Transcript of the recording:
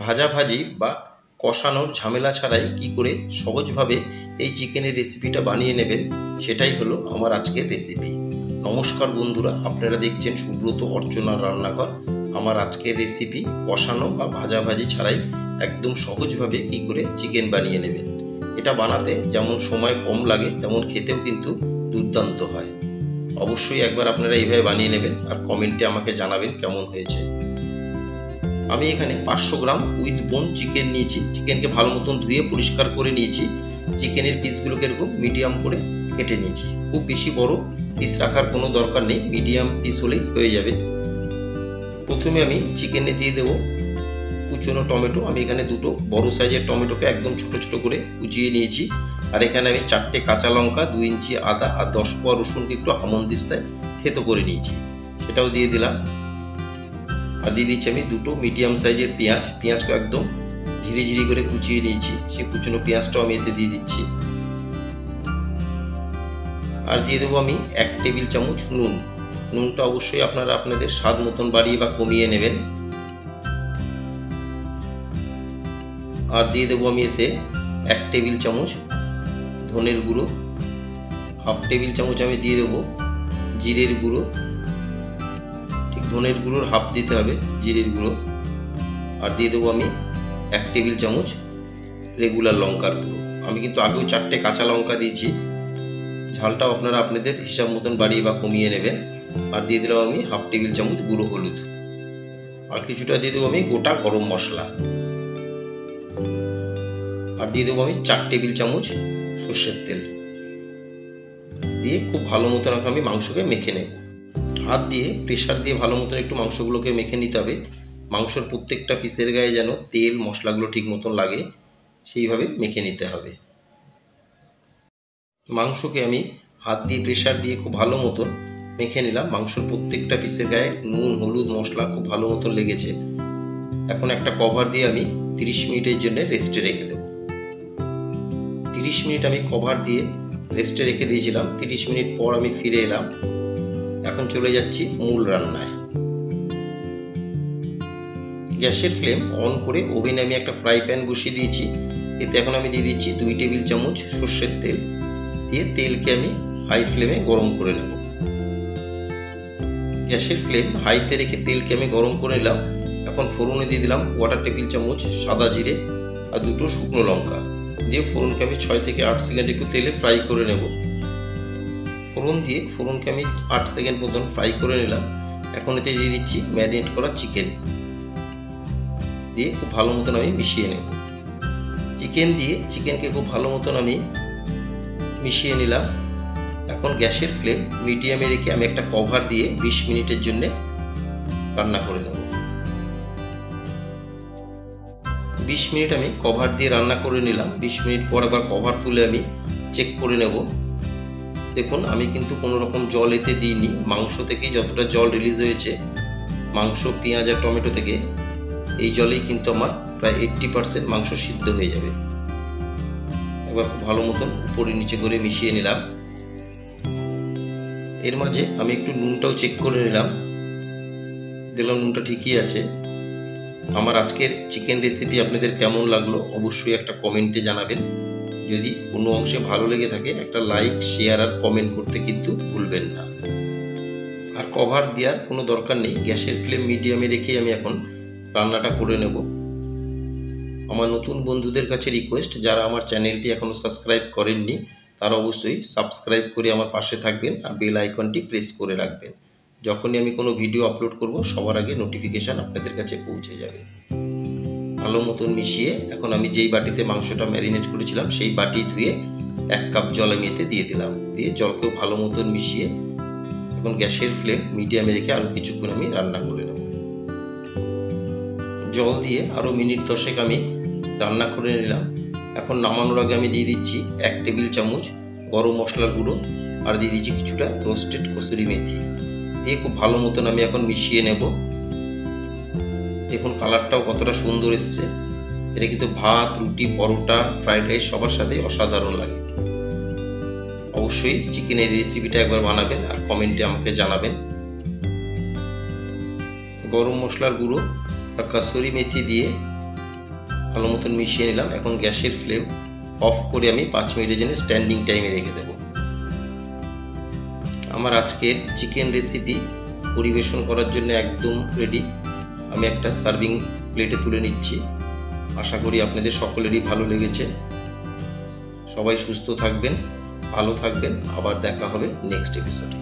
ভাজাভাজি বা কষানোর ঝামেলা ছাড়াই কি করে সহজভাবে এই চিকেনের রেসিপিটা বানিয়ে নেবেন, সেটাই হলো আমার আজকের রেসিপি। নমস্কার বন্ধুরা, আপনারা দেখছেন সুব্রত অর্চনার রান্নাঘর। আমার আজকের রেসিপি কষানো বা ভাজাভাজি ছাড়াই একদম সহজভাবে কি করে চিকেন বানিয়ে নেবেন। এটা বানাতে যেমন সময় কম লাগে, তেমন খেতেও কিন্তু দুর্দান্ত হয়। অবশ্যই একবার আপনারা এইভাবে বানিয়ে নেবেন আর কমেন্টে আমাকে জানাবেন কেমন হয়েছে। আমি এখানে 500 গ্রাম উইথ বোন চিকেন নিয়েছি। চিকেনকে ভালো মতন ধুয়ে পরিষ্কার করে নিয়েছি। চিকেনের পিসগুলোকে এরকম মিডিয়াম করে কেটে নিয়েছি। খুব বেশি বড় পিস রাখার কোনো দরকার নেই, মিডিয়াম পিস হলেই হয়ে যাবে। প্রথমে আমি চিকেনে দিয়ে দেবো কুচনো টমেটো। আমি এখানে দুটো বড় সাইজের টমেটোকে একদম ছোট ছোট করে কুচিয়ে নিয়েছি। আর এখানে আমি 4টে কাঁচা লঙ্কা, 2 ইঞ্চি আদা আর 10 কোয়া রসুনকে একটু হামনদিস্তায় থেতো করে নিয়েছি, সেটাও দিয়ে দিলাম। আর দিয়ে দিচ্ছি আমি দুটো মিডিয়াম সাইজের পেঁয়াজ। পেঁয়াজকে একদম ঝিরি ঝিরি করে কুচিয়ে নিয়েছি, সেই কুচনো পেঁয়াজটাও আমি এতে দিয়ে দিচ্ছি। আর দিয়ে দেবো আমি 1 টেবিল চামচ নুন। নুনটা অবশ্যই আপনারা আপনাদের স্বাদ মতন বাড়িয়ে বা কমিয়ে নেবেন। আর দিয়ে দেবো আমি এতে 1 টেবিল চামচ ধনের গুঁড়ো, 1/2 টেবিল চামচ আমি দিয়ে দেবো জিরের গুঁড়ো। ঠিক ধনের গুঁড়োর হাফ দিতে হবে জিরের গুঁড়ো। আর দিয়ে দেবো আমি 1 টেবিল চামচ রেগুলার লঙ্কার গুঁড়ো। আমি কিন্তু আগেও 4টে কাঁচা লঙ্কা দিয়েছি, ঝালটাও আপনারা আপনাদের হিসাব মতন বাড়িয়ে বা কমিয়ে নেবেন। আর দিয়ে দিলাম আমি 1/2 টেবিল চামচ গুঁড়ো হলুদ। আর কিছুটা দিয়ে দেবো আমি গোটা গরম মশলা। আর দিয়ে দেবো আমি 4 টেবিল চামচ সর্ষের তেল। দিয়ে খুব ভালো মতন আমি মাংসকে মেখে নেব। হাত দিয়ে প্রেসার দিয়ে ভালো মতন একটু মাংসগুলোকে মেখে নিতে হবে। মাংসর প্রত্যেকটা পিসের গায়ে যেন তেল মশলাগুলো ঠিক মতন লাগে, সেইভাবে মেখে নিতে হবে। মাংসকে আমি হাত দিয়ে প্রেসার দিয়ে খুব ভালো মতন মেখে নিলাম। মাংসর প্রত্যেকটা পিসের গায়ে নুন হলুদ মশলা খুব ভালো মতন লেগেছে। এখন একটা কভার দিয়ে আমি 30 মিনিটের জন্য রেস্টে রেখে দেব। 30 মিনিট আমি কভার দিয়ে রেস্টে রেখে দিয়েছিলাম। 30 মিনিট পর আমি ফিরে এলাম। এখন চলে যাচ্ছি মূল রান্নায়। গ্যাসের ফ্লেম অন করে ওভেনে আমি একটা ফ্রাই প্যান বসিয়ে দিয়েছি। এতে এখন আমি দিয়ে দিচ্ছি 2 টেবিল চামচ সর্ষের তেল। দিয়ে তেলকে আমি হাই ফ্লেমে গরম করে নেব। গ্যাসের ফ্লেম হাইতে রেখে তেলকে আমি গরম করে নিলাম। এখন ফোড়নে দিয়ে দিলাম 1/4 টেবিল চামচ সাদা জিরে আর 2টো শুকনো লঙ্কা। দিয়ে ফোড়নকে আমি 6 থেকে 8 সেকেন্ড একটু তেলে ফ্রাই করে নেব। ফোড়নকে আমি 8 সেকেন্ড মতন ফ্রাই করে নিলাম। এখন এতে দিয়ে দিচ্ছি ম্যারিনেট করা চিকেন। দিয়ে খুব ভালো মতন আমি মিশিয়ে নেব। চিকেনকে খুব ভালো মতন আমি মিশিয়ে নিলাম। এখন গ্যাসের ফ্লেম মিডিয়ামে রেখে আমি একটা কভার দিয়ে 20 মিনিটের জন্য রান্না করে নেব। 20 মিনিট আমি কভার দিয়ে রান্না করে নিলাম। 20 মিনিট পর আবার কভার তুলে আমি চেক করে নেব। দেখুন আমি কিন্তু কোনো রকম জল এতে দিইনি। মাংস থেকে যতটা জল রিলিজ হয়েছে, মাংস পেঁয়াজ আর টমেটো থেকে, এই জলেই কিন্তু আমার প্রায় 80% মাংস সিদ্ধ হয়ে যাবে। এবার খুব ভালো মতন উপরে নিচে করে মিশিয়ে নিলাম। এর মাঝে আমি একটু নুনটাও চেক করে নিলাম। দেখলাম নুনটা ঠিকই আছে। আমার আজকের চিকেন রেসিপি আপনাদের কেমন লাগলো অবশ্যই একটা কমেন্টে জানাবেন। যদি কোনো অংশে ভালো লেগে থাকে একটা লাইক শেয়ার আর কমেন্ট করতে কিন্তু ভুলবেন না। আর কভার দেওয়ার কোনো দরকার নেই, গ্যাসের ফ্লেম মিডিয়ামে রেখেই আমি এখন রান্নাটা করে নেব। আমার নতুন বন্ধুদের কাছে রিকোয়েস্ট, যারা আমার চ্যানেলটি এখনও সাবস্ক্রাইব করেননি তারা অবশ্যই সাবস্ক্রাইব করে আমার পাশে থাকবেন আর বেল আইকনটি প্রেস করে রাখবেন। যখনই আমি কোনো ভিডিও আপলোড করব সবার আগে নোটিফিকেশান আপনাদের কাছে পৌঁছে যাবে। ভালো মতন মিশিয়ে এখন আমি যেই বাটিতে মাংসটা ম্যারিনেট করেছিলাম সেই বাটি ধুয়ে 1 কাপ জল আমি এতে দিয়ে দিলাম। দিয়ে জলকেও ভালো মতন মিশিয়ে এখন গ্যাসের ফ্লেম মিডিয়ামে রেখে আরও কিছুক্ষণ আমি রান্না করে নেব। জল দিয়ে আরও মিনিট 10 আমি রান্না করে নিলাম। এখন নামানোর আগে আমি দিয়ে দিচ্ছি 1 টেবিল চামচ গরম মশলার গুঁড়ো আর দিয়ে দিচ্ছি কিছুটা রোস্টেড কসুরি মেথি। দিয়ে খুব ভালো মতন আমি এখন মিশিয়ে নেব। দেখুন কালারটাও কতটা সুন্দর এসছে। এটা কিন্তু ভাত, রুটি, পরোটা, ফ্রাইড রাইস সবার সাথে অসাধারণ লাগে। অবশ্যই চিকেনের রেসিপিটা একবার বানাবেন আর কমেন্টে আমাকে জানাবেন। গরম মশলার গুঁড়ো আর কসুরি মেথি দিয়ে ভালো মতন মিশিয়ে নিলাম। এখন গ্যাসের ফ্লেম অফ করে আমি 5 মিনিটের জন্য স্ট্যান্ডিং টাইমে রেখে দেব। আমার আজকের চিকেন রেসিপি পরিবেশন করার জন্য একদম রেডি। আমি একটা সার্ভিং প্লেটে তুলে নিচ্ছি। আশা করি আপনাদের সকলেরই ভালো লেগেছে। সবাই সুস্থ থাকবেন, ভালো থাকবেন। আবার দেখা হবে নেক্সট এপিসোডে।